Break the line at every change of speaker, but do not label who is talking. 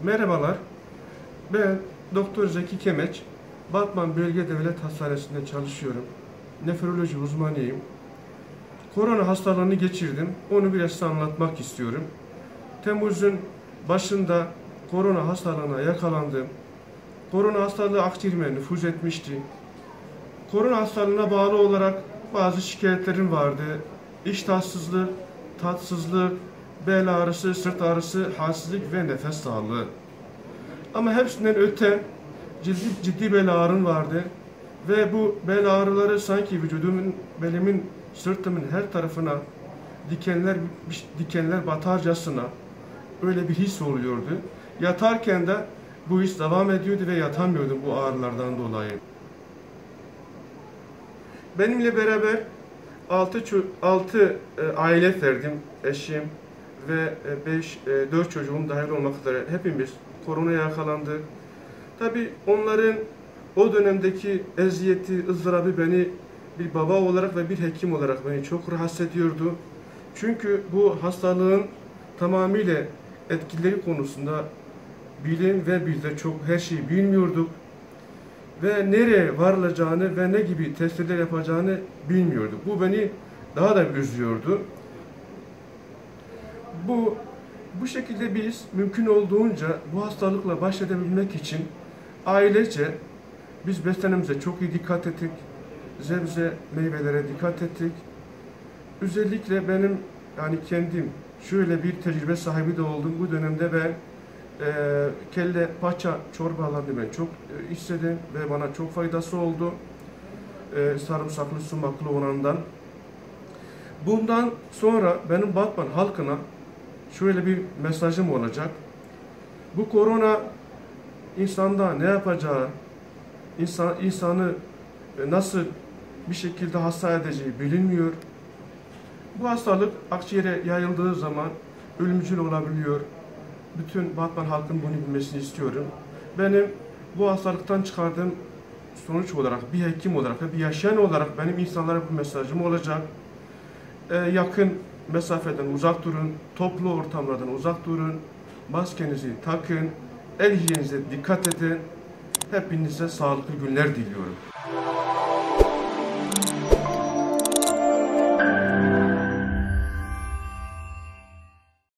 Merhabalar, ben Doktor Zeki Kemeç, Batman Bölge Devlet Hastanesi'nde çalışıyorum. Nefroloji uzmanıyım. Korona hastalığını geçirdim, onu biraz size anlatmak istiyorum. Temmuz'un başında korona hastalığına yakalandım. Korona hastalığı akciğerime nüfuz etmişti. Korona hastalığına bağlı olarak bazı şikayetlerim vardı. İştahsızlık, tatsızlık, bel ağrısı, sırt ağrısı, halsizlik ve nefes darlığı. Ama hepsinden öte ciddi bel ağrım vardı. Ve bu bel ağrıları sanki vücudumun, belimin, sırtımın her tarafına dikenler batarcasına öyle bir his oluyordu. Yatarken de bu his devam ediyordu ve yatamıyordum bu ağrılardan dolayı. Benimle beraber 6 aile ferdim, eşim ve 4 çocuğum dahil olmak üzere hepimiz koronaya yakalandık. Tabii onların o dönemdeki eziyeti, ızdırabı beni bir baba olarak ve bir hekim olarak beni çok rahatsız ediyordu. Çünkü bu hastalığın tamamıyla etkileri konusunda bilim ve biz de çok her şeyi bilmiyorduk. Ve nereye varılacağını ve ne gibi testler yapacağını bilmiyorduk. Bu beni daha da üzüyordu. Bu şekilde biz mümkün olduğunca bu hastalıkla baş edebilmek için ailece biz beslenmemize çok iyi dikkat ettik. Sebze, meyvelere dikkat ettik. Özellikle benim kendim şöyle bir tecrübe sahibi de oldum. Bu dönemde ben kelle paça çorbalarını ben çok istedim ve bana çok faydası oldu. Sarımsaklı, sumaklı olanından. Bundan sonra benim Batman halkına şöyle bir mesajım olacak. Bu korona insanda ne yapacağı, insanı nasıl bir şekilde hasta edeceği bilinmiyor. Bu hastalık akciğere yayıldığı zaman ölümcül olabiliyor. Bütün Batman halkın bunu bilmesini istiyorum. Benim bu hastalıktan çıkardığım sonuç olarak, bir hekim olarak ve bir yaşayan olarak benim insanlara bu mesajım olacak. Yakın mesafeden uzak durun, toplu ortamlardan uzak durun, maskenizi takın, el hijyeninize dikkat edin. Hepinize sağlıklı günler diliyorum.